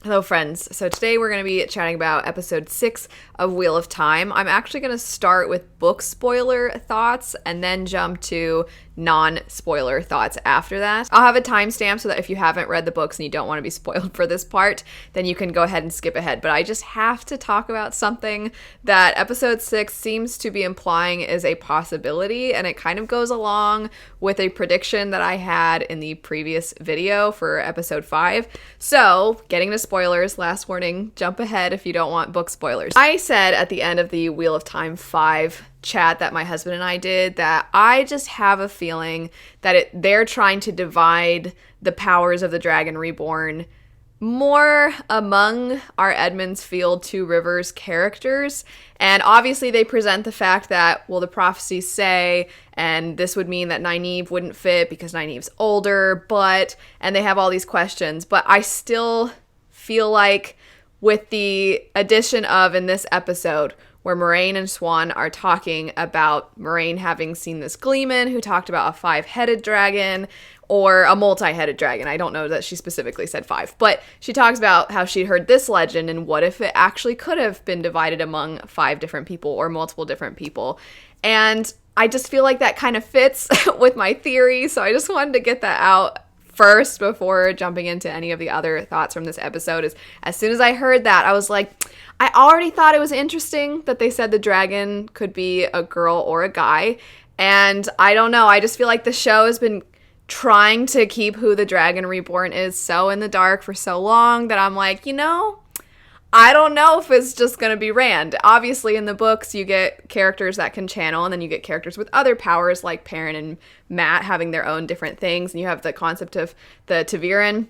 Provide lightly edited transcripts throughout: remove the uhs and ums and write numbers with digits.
Hello, friends. So today we're going to be chatting about episode 6 of Wheel of Time. I'm actually going to start with book spoiler thoughts and then jump to non-spoiler thoughts after that. I'll have a timestamp so that if you haven't read the books and you don't want to be spoiled for this part, then you can go ahead and skip ahead. But I just have to talk about something that episode 6 seems to be implying is a possibility, and it kind of goes along with a prediction that I had in the previous video for episode 5. So, getting to spoilers, last warning, jump ahead if you don't want book spoilers. I said at the end of the Wheel of Time 5 chat that my husband and I did that I just have a feeling that they're trying to divide the powers of the Dragon Reborn more among our Edmund's Field Two Rivers characters. And obviously they present the fact that, well, the prophecies say, and this would mean that Nynaeve wouldn't fit because Nynaeve's older, and they have all these questions. But I still feel like with the addition of, in this episode, where Moiraine and Swan are talking about Moiraine having seen this Gleeman who talked about a 5-headed dragon, or a multi-headed dragon. I don't know that she specifically said 5, but she talks about how she heard this legend and what if it actually could have been divided among 5 different people or multiple different people. And I just feel like that kind of fits with my theory, so I just wanted to get that out first before jumping into any of the other thoughts from this episode. As soon as I heard that, I was like, I already thought it was interesting that they said the dragon could be a girl or a guy, and I don't know, I just feel like the show has been trying to keep who the Dragon Reborn is so in the dark for so long that I'm like, I don't know if it's just going to be Rand. Obviously, in the books, you get characters that can channel, and then you get characters with other powers, like Perrin and Mat having their own different things, and you have the concept of the Ta'Viren.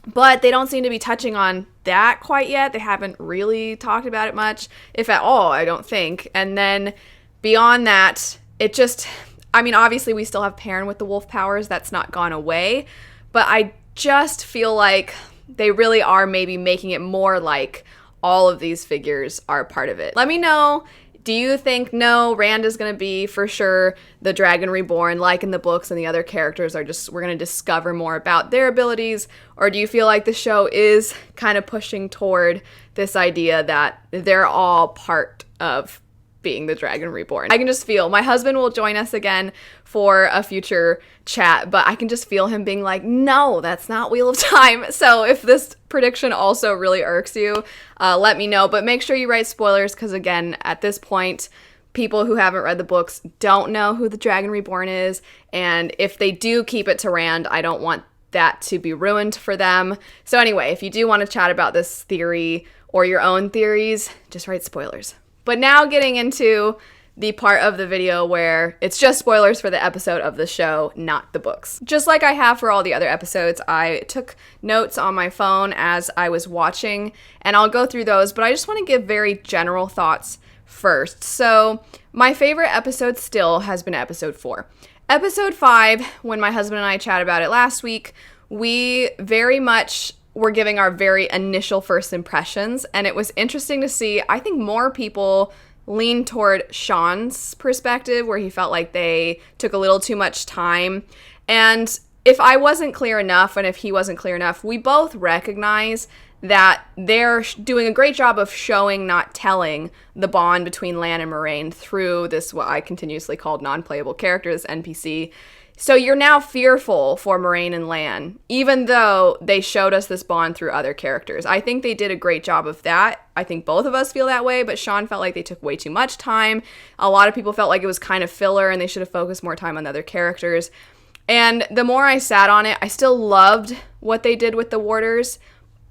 But they don't seem to be touching on that quite yet. They haven't really talked about it much, if at all, I don't think. And then beyond that, it just, obviously we still have Perrin with the wolf powers. That's not gone away. But I just feel like they really are maybe making it more like all of these figures are part of it. Let me know. Do you think, no, Rand is going to be for sure the Dragon Reborn, like in the books, and the other characters are just, we're going to discover more about their abilities? Or do you feel like the show is kind of pushing toward this idea that they're all part of being the Dragon Reborn? I can just feel, my husband will join us again for a future chat, but I can just feel him being like, no, that's not Wheel of Time. So if this prediction also really irks you, let me know, but make sure you write spoilers, because again, at this point, people who haven't read the books don't know who the Dragon Reborn is, and if they do keep it to Rand, I don't want that to be ruined for them. So anyway, if you do want to chat about this theory or your own theories, just write spoilers. But now getting into the part of the video where it's just spoilers for the episode of the show, not the books. Just like I have for all the other episodes, I took notes on my phone as I was watching, and I'll go through those, but I just want to give very general thoughts first. So my favorite episode still has been episode 4. Episode 5, when my husband and I chatted about it last week, we very much were giving our very initial first impressions, and it was interesting to see. I think more people lean toward Sean's perspective, where he felt like they took a little too much time. And if I wasn't clear enough, and if he wasn't clear enough, we both recognize that they're doing a great job of showing, not telling, the bond between Lan and Moiraine through this, what I continuously called non-playable characters, NPC. So you're now fearful for Moiraine and Lan, even though they showed us this bond through other characters. I think they did a great job of that. I think both of us feel that way, but Sean felt like they took way too much time. A lot of people felt like it was kind of filler and they should have focused more time on the other characters. And the more I sat on it, I still loved what they did with the Warders,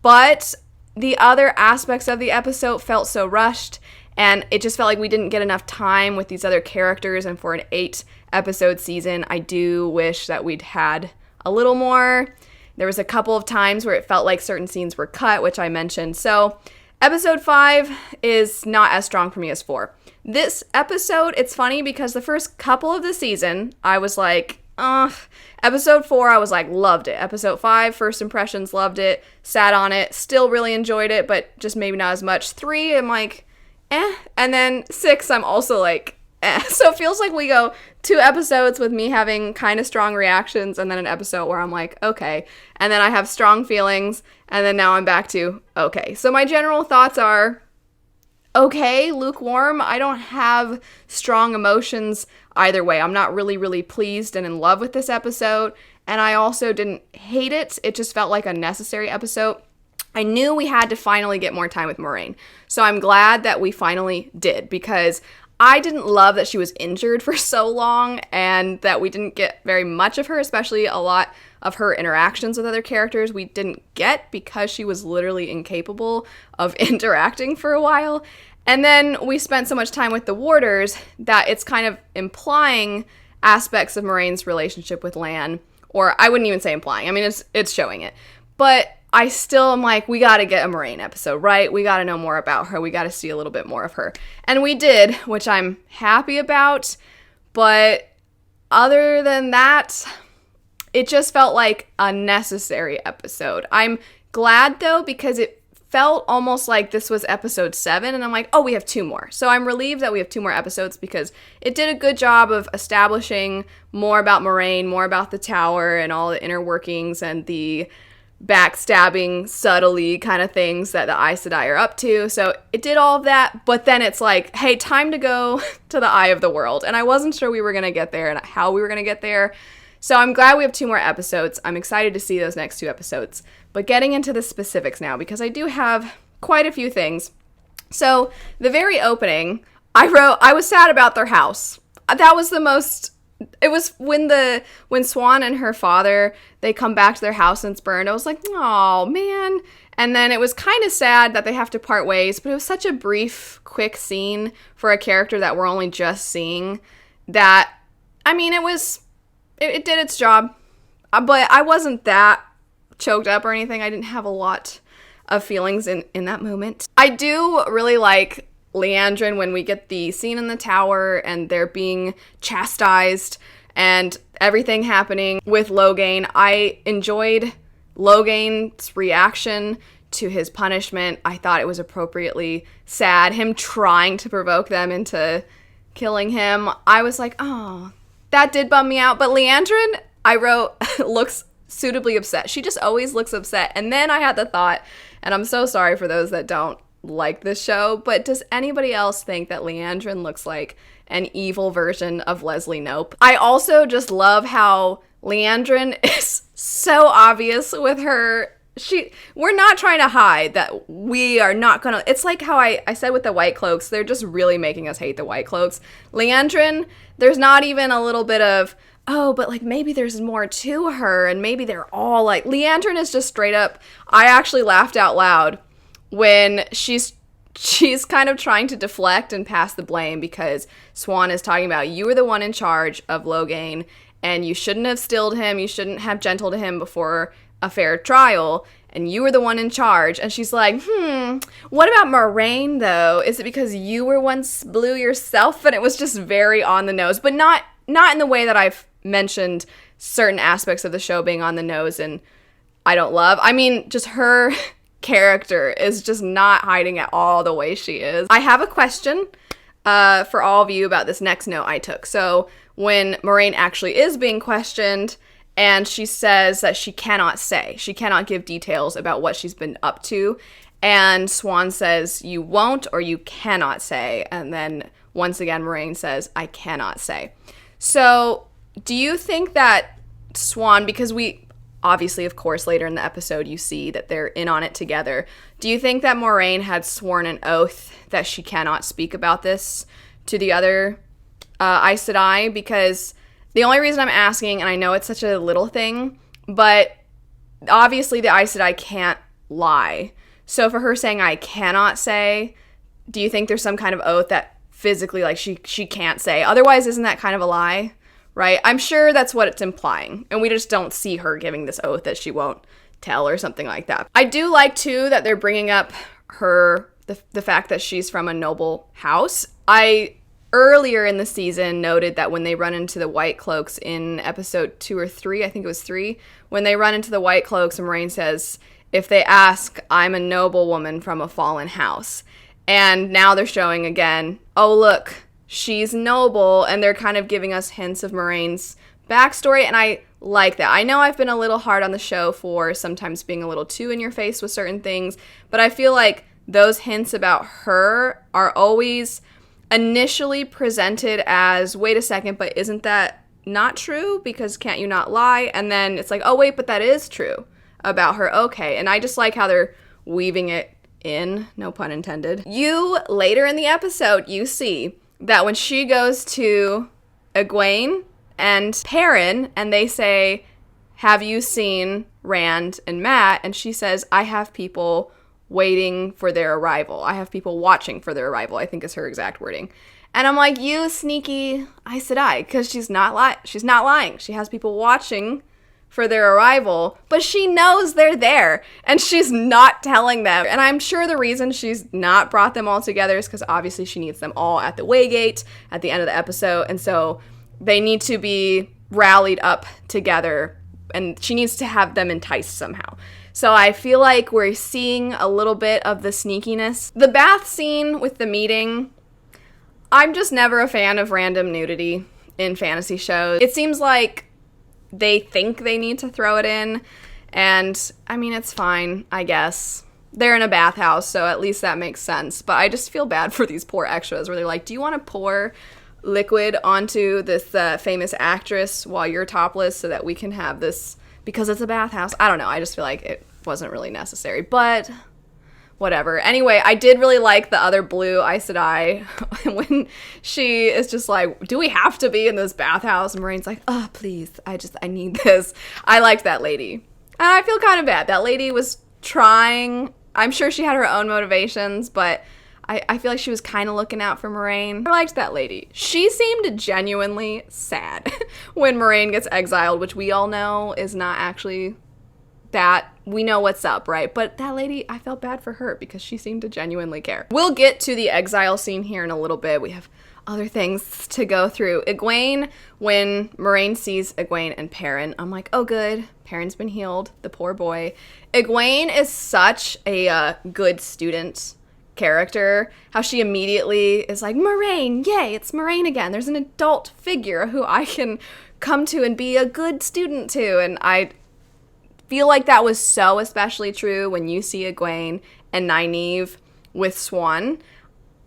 but the other aspects of the episode felt so rushed, and it just felt like we didn't get enough time with these other characters. And for an 8-episode season, I do wish that we'd had a little more. There was a couple of times where it felt like certain scenes were cut, which I mentioned. So episode 5 is not as strong for me as 4. This episode, it's funny because the first couple of the season, I was like, ugh. Episode 4, I was like, loved it. Episode 5, first impressions, loved it. Sat on it, still really enjoyed it, but just maybe not as much. 3, I'm like, eh. And then 6, I'm also like, eh. So it feels like we go 2 episodes with me having kind of strong reactions, and then an episode where I'm like, okay. And then I have strong feelings, And then now I'm back to okay. So my general thoughts are okay, lukewarm. I don't have strong emotions either way. I'm not really, really pleased and in love with this episode. And I also didn't hate it. It just felt like a necessary episode. I knew we had to finally get more time with Moraine. So I'm glad that we finally did, because I didn't love that she was injured for so long and that we didn't get very much of her, especially a lot of her interactions with other characters we didn't get because she was literally incapable of interacting for a while. And then we spent so much time with the warders that it's kind of implying aspects of Moraine's relationship with Lan, or I wouldn't even say implying. I mean, it's showing it. But I still am like, we got to get a Moraine episode, right? We got to know more about her. We got to see a little bit more of her. And we did, which I'm happy about. But other than that, it just felt like a necessary episode. I'm glad, though, because it felt almost like this was episode 7. And I'm like, oh, we have 2 more. So I'm relieved that we have 2 more episodes because it did a good job of establishing more about Moraine, more about the tower and all the inner workings and the backstabbing, subtly kind of things that the Aes Sedai are up to. So it did all of that, but then it's like, hey, time to go to the eye of the world. And I wasn't sure we were going to get there and how we were going to get there. So I'm glad we have 2 more episodes. I'm excited to see those next 2 episodes. But getting into the specifics now, because I do have quite a few things. So the very opening, I wrote, I was sad about their house. That was the most... It was when Swan and her father, they come back to their house and it's burned. I was like, oh, man. And then it was kind of sad that they have to part ways, but it was such a brief, quick scene for a character that we're only just seeing that, I mean, it did its job. But I wasn't that choked up or anything. I didn't have a lot of feelings in that moment. I do really like Leandrin when we get the scene in the tower and they're being chastised and everything happening with Logain. I enjoyed Logain's reaction to his punishment. I thought it was appropriately sad. Him trying to provoke them into killing him. I was like, oh, that did bum me out. But Leandrin, I wrote, looks suitably upset. She just always looks upset. And then I had the thought, and I'm so sorry for those that don't like this show, but does anybody else think that Leandrin looks like an evil version of Leslie Knope? I also just love how Leandrin is so obvious with her. We're not trying to hide that we are not gonna, it's like how I said with the White Cloaks, they're just really making us hate the White Cloaks. Leandrin, there's not even a little bit of, oh, but like maybe there's more to her and maybe they're all like, Leandrin is just straight up, I actually laughed out loud when she's kind of trying to deflect and pass the blame because Swan is talking about, you were the one in charge of Logain and you shouldn't have stilled him, you shouldn't have gentled him before a fair trial, and you were the one in charge. And she's like, what about Moraine though? Is it because you were once blue yourself? And it was just very on the nose, but not in the way that I've mentioned certain aspects of the show being on the nose and I don't love. I mean, just her character is just not hiding at all the way she is. I have a question for all of you about this next note I took. So when Moraine actually is being questioned and she says that she cannot give details about what she's been up to, and Swan says you won't or you cannot say, and then once again Moraine says I cannot say. So do you think that Swan, because we obviously, of course, later in the episode, you see that they're in on it together. Do you think that Moraine had sworn an oath that she cannot speak about this to the other Aes Sedai? Because the only reason I'm asking, and I know it's such a little thing, but obviously the Aes Sedai can't lie. So for her saying I cannot say, do you think there's some kind of oath that physically, like, she can't say? Otherwise, isn't that kind of a lie? Right? I'm sure that's what it's implying. And we just don't see her giving this oath that she won't tell or something like that. I do like, too, that they're bringing up the fact that she's from a noble house. I, earlier in the season, noted that when they run into the White Cloaks in episode 2 or 3, I think it was 3, when they run into the White Cloaks and Moraine says, if they ask, I'm a noble woman from a fallen house. And now they're showing again, oh, look, she's noble, and they're kind of giving us hints of Moraine's backstory, and I like that. I know I've been a little hard on the show for sometimes being a little too in your face with certain things, but I feel like those hints about her are always initially presented as, wait a second, but isn't that not true? Because can't you not lie? And then it's like, oh wait, but that is true about her. Okay. And I just like how they're weaving it in, no pun intended. Later in the episode, you see that when she goes to Egwene and Perrin, and they say, have you seen Rand and Matt? And she says, I have people waiting for their arrival. I have people watching for their arrival, I think is her exact wording. And I'm like, you sneaky Aes Sedai, because she's not lying. She has people watching for their arrival, but she knows they're there, and she's not telling them. And I'm sure the reason she's not brought them all together is because obviously she needs them all at the Waygate at the end of the episode, and so they need to be rallied up together, and she needs to have them enticed somehow. So I feel like we're seeing a little bit of the sneakiness. The bath scene with the meeting, I'm just never a fan of random nudity in fantasy shows. It seems like they think they need to throw it in, and I mean, it's fine, I guess. They're in a bathhouse, so at least that makes sense. But I just feel bad for these poor extras where they're like, do you want to pour liquid onto this famous actress while you're topless so that we can have this, because it's a bathhouse? I don't know. I just feel like it wasn't really necessary, but whatever. Anyway, I did really like the other blue Aes Sedai when she is just like, do we have to be in this bathhouse? And Moraine's like, oh, please, I need this. I liked that lady. And I feel kind of bad. That lady was trying. I'm sure she had her own motivations, but I feel like she was kind of looking out for Moraine. I liked that lady. She seemed genuinely sad when Moraine gets exiled, which we all know is not actually that. We know what's up, right? But that lady, I felt bad for her because she seemed to genuinely care. We'll get to the exile scene here in a little bit. We have other things to go through. Egwene, when Moraine sees Egwene and Perrin, I'm like, oh good, Perrin's been healed, the poor boy. Egwene is such a good student character, how she immediately is like, Moraine, yay, it's Moraine again. There's an adult figure who I can come to and be a good student to. And I feel like that was so especially true when you see Egwene and Nynaeve with Swan.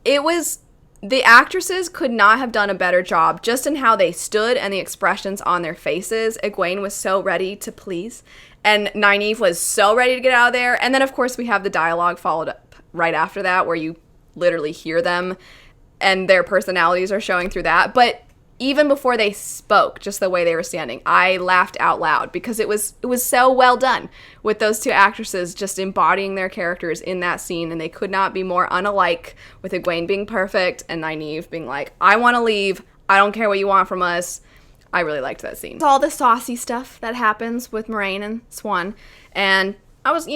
It was, the actresses could not have done a better job just in how they stood and the expressions on their faces. Egwene was so ready to please, and Nynaeve was so ready to get out of there. And then of course we have the dialogue followed up right after that where you literally hear them and their personalities are showing through that. But even before they spoke, just the way they were standing, I laughed out loud because it was so well done with those two actresses just embodying their characters in that scene, and they could not be more unalike, with Egwene being perfect and Nynaeve being like, I want to leave, I don't care what you want from us. I really liked that scene. It's all the saucy stuff that happens with Moraine and Swan, and I was,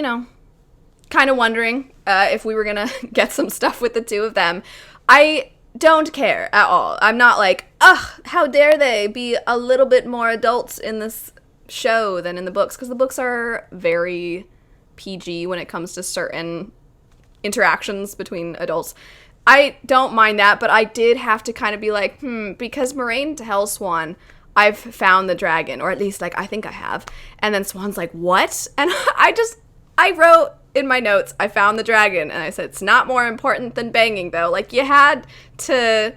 kind of wondering if we were gonna get some stuff with the two of them. I don't care at all. I'm not like, ugh, how dare they be a little bit more adults in this show than in the books, because the books are very PG when it comes to certain interactions between adults. I don't mind that, but I did have to kind of be like, because Moraine tells Swan, I've found the dragon, or at least, like, I think I have. And then Swan's like, what? And I wrote in my notes, I found the dragon, and I said, it's not more important than banging, though. Like, you had to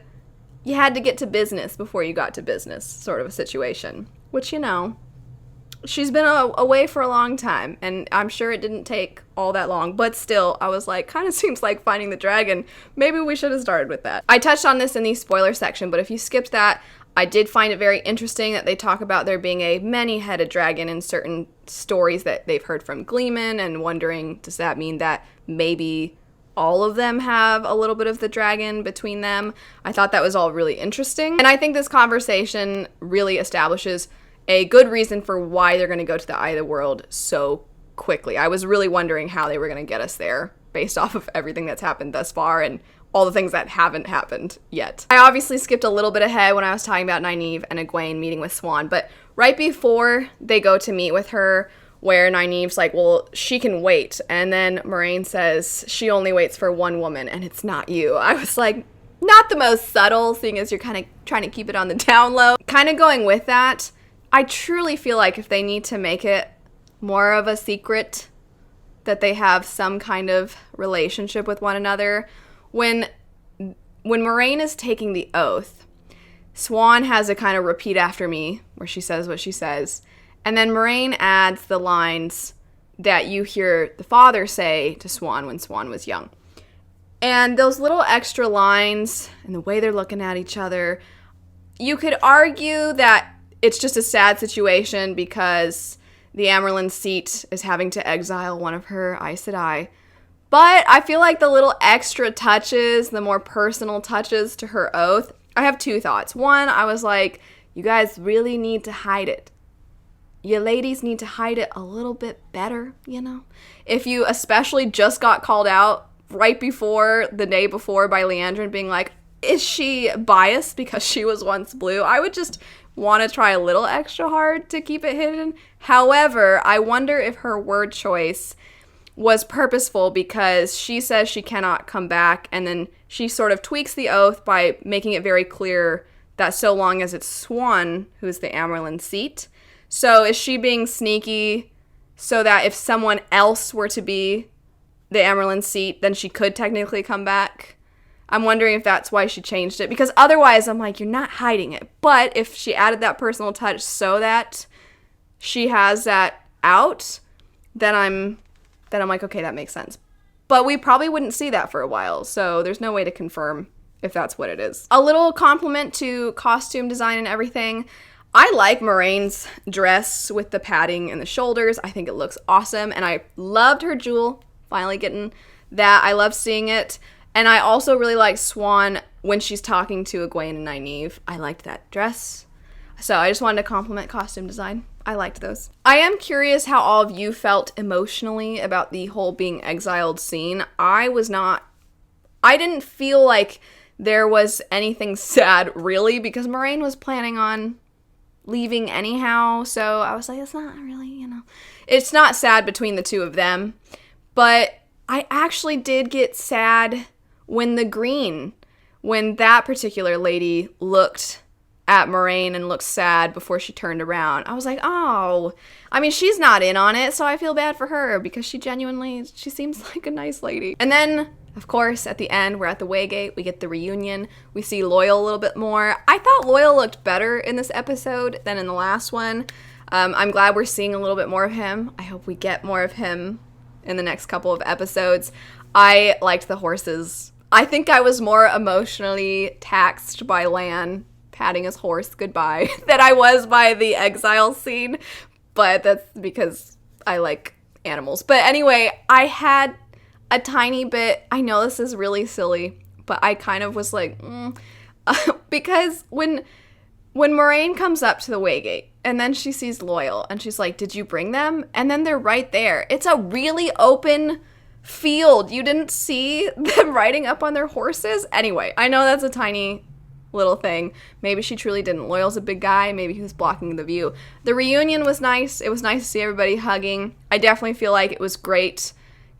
get to business before you got to business, sort of a situation. Which, she's been away for a long time, and I'm sure it didn't take all that long, but still, I was like, kind of seems like finding the dragon. Maybe we should have started with that. I touched on this in the spoiler section, but if you skipped that, I did find it very interesting that they talk about there being a many-headed dragon in certain stories that they've heard from Gleeman, and wondering, does that mean that maybe all of them have a little bit of the dragon between them? I thought that was all really interesting, and I think this conversation really establishes a good reason for why they're going to go to the Eye of the World so quickly. I was really wondering how they were going to get us there based off of everything that's happened thus far and all the things that haven't happened yet. I obviously skipped a little bit ahead when I was talking about Nynaeve and Egwene meeting with Swan, but right before they go to meet with her, where Nynaeve's like, well, she can wait, and then Moraine says she only waits for one woman, and it's not you. I was like, not the most subtle, seeing as you're kind of trying to keep it on the down low. Kind of going with that, I truly feel like if they need to make it more of a secret that they have some kind of relationship with one another, when Moraine is taking the oath, Swan has a kind of repeat after me where she says what she says, and then Moraine adds the lines that you hear the father say to Swan when Swan was young. And those little extra lines and the way they're looking at each other, you could argue that it's just a sad situation because the Amyrlin seat is having to exile one of her Aes Sedai. But I feel like the little extra touches, the more personal touches to her oath, I have two thoughts. One, I was like, you guys really need to hide it. You ladies need to hide it a little bit better, you know? If you especially just got called out right before, the day before, by Leandrin being like, is she biased because she was once blue? I would just want to try a little extra hard to keep it hidden. However, I wonder if her word choice was purposeful because she says she cannot come back, and then she sort of tweaks the oath by making it very clear that so long as it's Swan who's the Amyrlin seat. So is she being sneaky so that if someone else were to be the Amyrlin seat, then she could technically come back? I'm wondering if that's why she changed it, because otherwise I'm like, you're not hiding it. But if she added that personal touch so that she has that out, then I'm like, okay, that makes sense. But we probably wouldn't see that for a while, so there's no way to confirm if that's what it is. A little compliment to costume design and everything. I like Moraine's dress with the padding and the shoulders. I think it looks awesome, and I loved her jewel, finally getting that. I love seeing it. And I also really like Swan when she's talking to Egwene and Nynaeve. I liked that dress. So I just wanted to compliment costume design. I liked those. I am curious how all of you felt emotionally about the whole being exiled scene. I didn't feel like there was anything sad, really, because Moraine was planning on leaving anyhow, so I was like, it's not really, it's not sad between the two of them. But I actually did get sad when that particular lady looked at Moraine and looked sad before she turned around. I was like, oh, I mean, she's not in on it, so I feel bad for her because she seems like a nice lady. And then, of course, at the end, we're at the Waygate. We get the reunion. We see Loyal a little bit more. I thought Loyal looked better in this episode than in the last one. I'm glad we're seeing a little bit more of him. I hope we get more of him in the next couple of episodes. I liked the horses. I think I was more emotionally taxed by Lan patting his horse goodbye than I was by the exile scene, but that's because I like animals. But anyway, I had a tiny bit, I know this is really silly, but I kind of was like, because when Moraine comes up to the Waygate and then she sees Loyal and she's like, did you bring them? And then they're right there. It's a really open field. You didn't see them riding up on their horses? Anyway, I know that's a tiny little thing. Maybe she truly didn't. Loyal's a big guy. Maybe he was blocking the view. The reunion was nice. It was nice to see everybody hugging. I definitely feel like it was great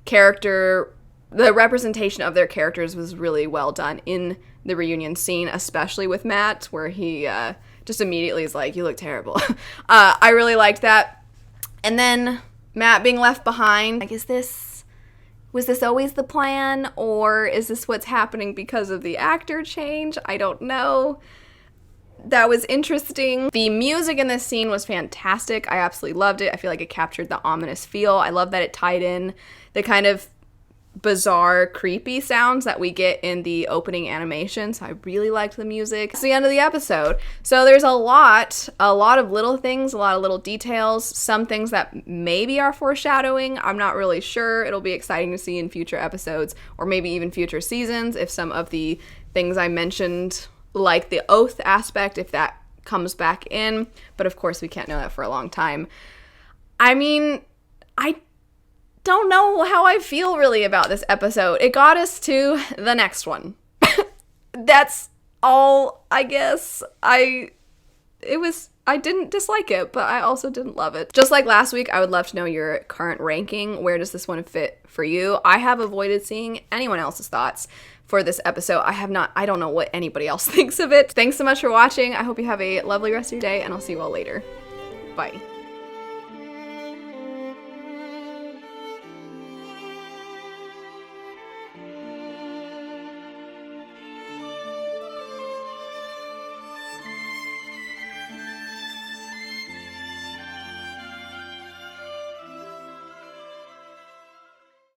character. The representation of their characters was really well done in the reunion scene, especially with Matt, where he just immediately is like, you look terrible. I really liked that. And then Matt being left behind. Like, was this always the plan, or is this what's happening because of the actor change? I don't know. That was interesting. The music in this scene was fantastic. I absolutely loved it. I feel like it captured the ominous feel. I love that it tied in the kind of bizarre, creepy sounds that we get in the opening animation. So I really liked the music. It's the end of the episode. So there's a lot of little things, a lot of little details, some things that maybe are foreshadowing. I'm not really sure. It'll be exciting to see in future episodes or maybe even future seasons if some of the things I mentioned, like the oath aspect, if that comes back in. But of course, we can't know that for a long time. I mean, I don't know how I feel really about this episode. It got us to the next one. That's all, I guess. I didn't dislike it, but I also didn't love it. Just like last week, I would love to know your current ranking. Where does this one fit for you? I have avoided seeing anyone else's thoughts for this episode. I don't know what anybody else thinks of it. Thanks so much for watching. I hope you have a lovely rest of your day, and I'll see you all later. Bye.